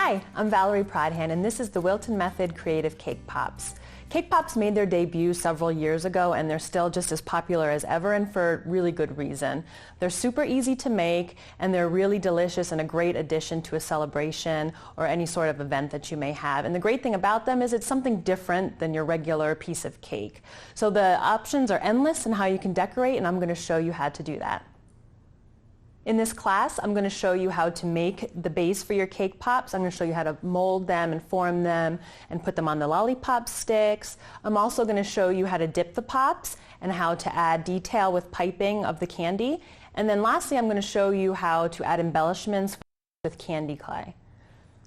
Hi, I'm Valerie Pradhan, and this is the Wilton Method Creative Cake Pops. Cake Pops made their debut several years ago, and they're still just as popular as ever, and for really good reason. They're super easy to make, and they're really delicious and a great addition to a celebration or any sort of event that you may have. And the great thing about them is it's something different than your regular piece of cake. So the options are endless in how you can decorate, and I'm going to show you how to do that. In this class, I'm going to show you how to make the base for your cake pops. I'm going to show you how to mold them and form them and put them on the lollipop sticks. I'm also going to show you how to dip the pops and how to add detail with piping of the candy. And then lastly, I'm going to show you how to add embellishments with candy clay.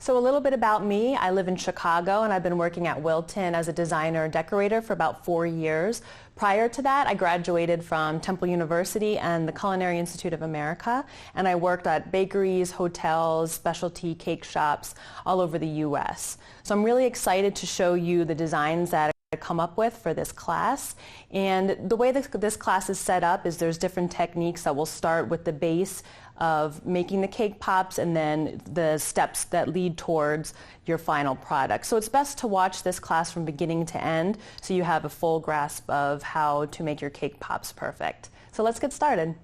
So a little bit about me. I live in Chicago, and I've been working at Wilton as a designer and decorator for about 4 years. Prior to that, I graduated from Temple University and the Culinary Institute of America, and I worked at bakeries, hotels, specialty cake shops all over the U.S. So I'm really excited to show you the designs that I come up with for this class. And the way this class is set up is there's different techniques that will start with the base of making the cake pops and then the steps that lead towards your final product. So it's best to watch this class from beginning to end so you have a full grasp of how to make your cake pops perfect. So let's get started.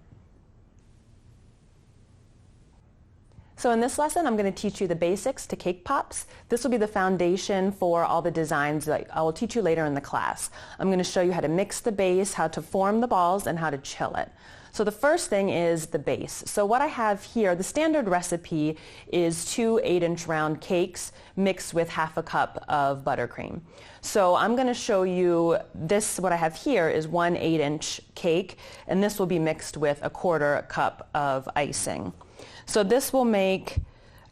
So in this lesson, I'm going to teach you the basics to cake pops. This will be the foundation for all the designs that I will teach you later in the class. I'm going to show you how to mix the base, how to form the balls, and how to chill it. So the first thing is the base. So what I have here, the standard recipe is 2 8-inch round cakes mixed with half a cup of buttercream. So I'm going to show you this, what I have here is 1 8-inch cake, and this will be mixed with 1/4 cup of icing. So this will make,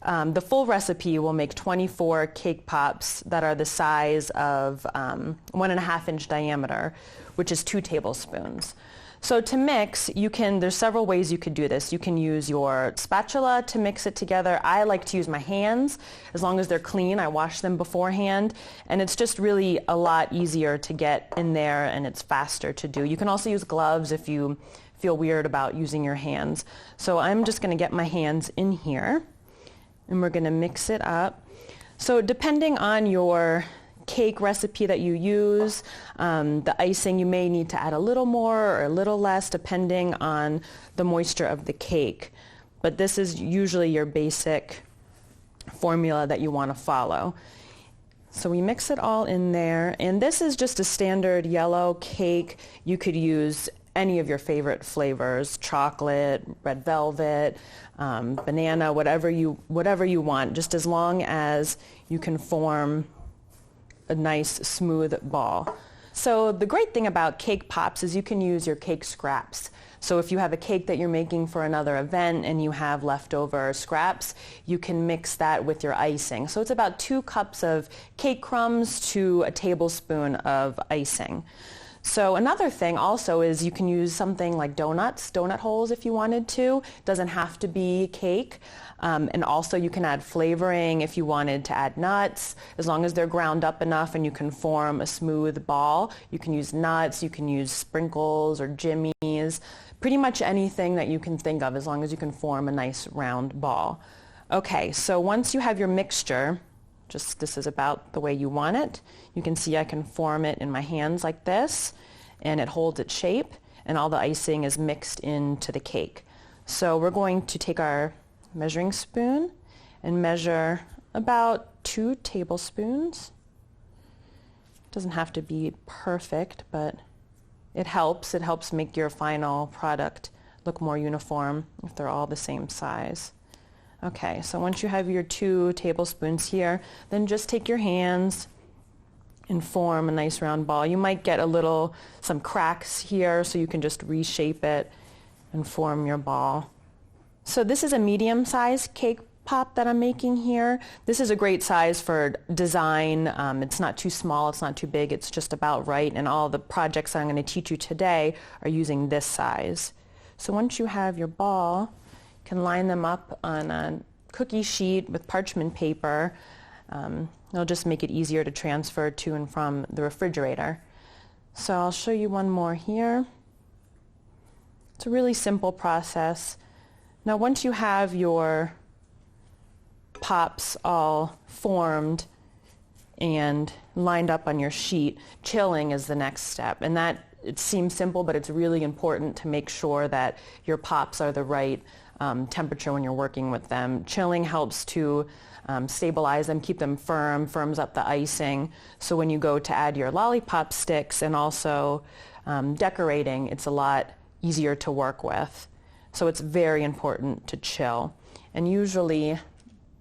the full recipe will make 24 cake pops that are the size of 1.5 inch diameter, which is 2 tablespoons. So to mix, there's several ways you could do this. You can use your spatula to mix it together. I like to use my hands, as long as they're clean. I wash them beforehand, and it's just really a lot easier to get in there, and it's faster to do. You can also use gloves if you feel weird about using your hands. So I'm just going to get my hands in here, and we're going to mix it up. So depending on your cake recipe that you use, the icing, you may need to add a little more or a little less depending on the moisture of the cake. But this is usually your basic formula that you want to follow. So we mix it all in there, and this is just a standard yellow cake. You could use any of your favorite flavors, chocolate, red velvet, banana, whatever you want, just as long as you can form a nice smooth ball. So the great thing about cake pops is you can use your cake scraps. So if you have a cake that you're making for another event and you have leftover scraps, you can mix that with your icing. So it's about 2 cups of cake crumbs to a tablespoon of icing. So another thing also is you can use something like donut holes if you wanted to. It doesn't have to be cake. And also you can add flavoring if you wanted to add nuts, as long as they're ground up enough and you can form a smooth ball. You can use nuts, you can use sprinkles or jimmies, pretty much anything that you can think of as long as you can form a nice round ball. Okay, so once you have your mixture, this is about the way you want it. You can see I can form it in my hands like this, and it holds its shape, and all the icing is mixed into the cake. So we're going to take our measuring spoon and measure about 2 tablespoons. It doesn't have to be perfect, but it helps. It helps make your final product look more uniform if they're all the same size. Okay, so once you have your 2 tablespoons here, then just take your hands and form a nice round ball. You might get some cracks here, so you can just reshape it and form your ball. So this is a medium-sized cake pop that I'm making here. This is a great size for design. It's not too small, it's not too big, it's just about right, and all the projects that I'm going to teach you today are using this size. So once you have your ball, can line them up on a cookie sheet with parchment paper. It'll just make it easier to transfer to and from the refrigerator. So I'll show you one more here. It's a really simple process. Now once you have your pops all formed and lined up on your sheet, chilling is the next step. And that, it seems simple, but it's really important to make sure that your pops are the right temperature when you're working with them. Chilling helps to stabilize them, keep them firm, firms up the icing. So when you go to add your lollipop sticks and also decorating, it's a lot easier to work with. So it's very important to chill. And usually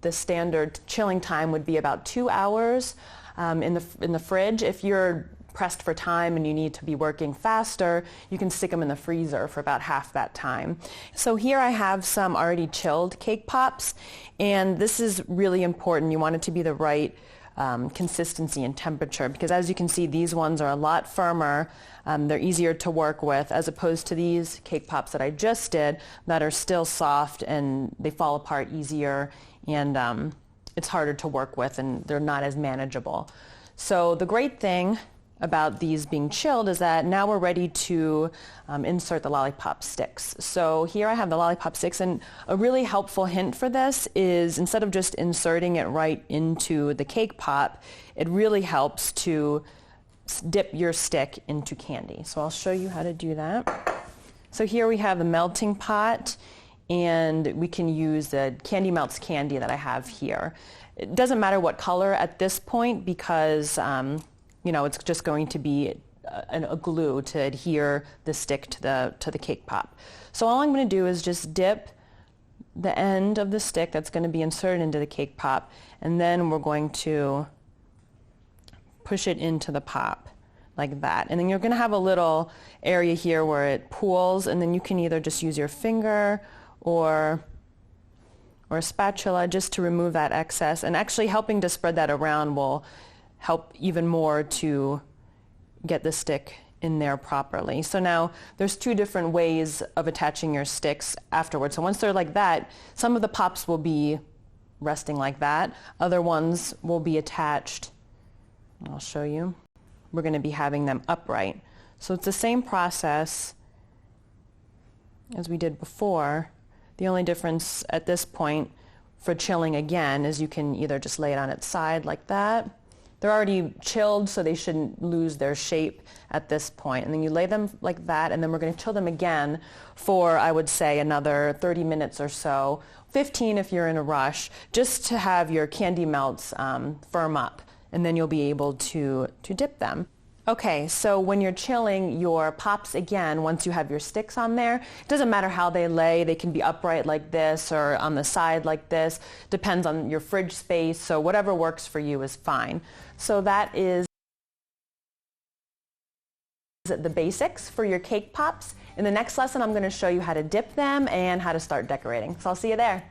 the standard chilling time would be about 2 hours in the fridge. If you're pressed for time and you need to be working faster, you can stick them in the freezer for about half that time. So here I have some already chilled cake pops, and this is really important. You want it to be the right consistency and temperature, because as you can see, these ones are a lot firmer. They're easier to work with as opposed to these cake pops that I just did that are still soft and they fall apart easier, and it's harder to work with and they're not as manageable. So the great thing about these being chilled is that now we're ready to insert the lollipop sticks. So here I have the lollipop sticks, and a really helpful hint for this is instead of just inserting it right into the cake pop, it really helps to dip your stick into candy. So I'll show you how to do that. So here we have the melting pot, and we can use the Candy Melts candy that I have here. It doesn't matter what color at this point because it's just going to be a glue to adhere the stick to the cake pop. So all I'm going to do is just dip the end of the stick that's going to be inserted into the cake pop, and then we're going to push it into the pop like that. And then you're going to have a little area here where it pools, and then you can either just use your finger or a spatula just to remove that excess. And actually helping to spread that around will help even more to get the stick in there properly. So now there's two different ways of attaching your sticks afterwards. So once they're like that, some of the pops will be resting like that. Other ones will be attached. I'll show you. We're going to be having them upright. So it's the same process as we did before. The only difference at this point for chilling again is you can either just lay it on its side like that. They're already chilled, so they shouldn't lose their shape at this point. And then you lay them like that, and then we're going to chill them again for, I would say, another 30 minutes or so, 15 if you're in a rush, just to have your candy melts firm up, and then you'll be able to dip them. Okay, so when you're chilling your pops again, once you have your sticks on there, it doesn't matter how they lay. They can be upright like this or on the side like this. Depends on your fridge space, so whatever works for you is fine. So that is the basics for your cake pops. In the next lesson, I'm going to show you how to dip them and how to start decorating. So I'll see you there.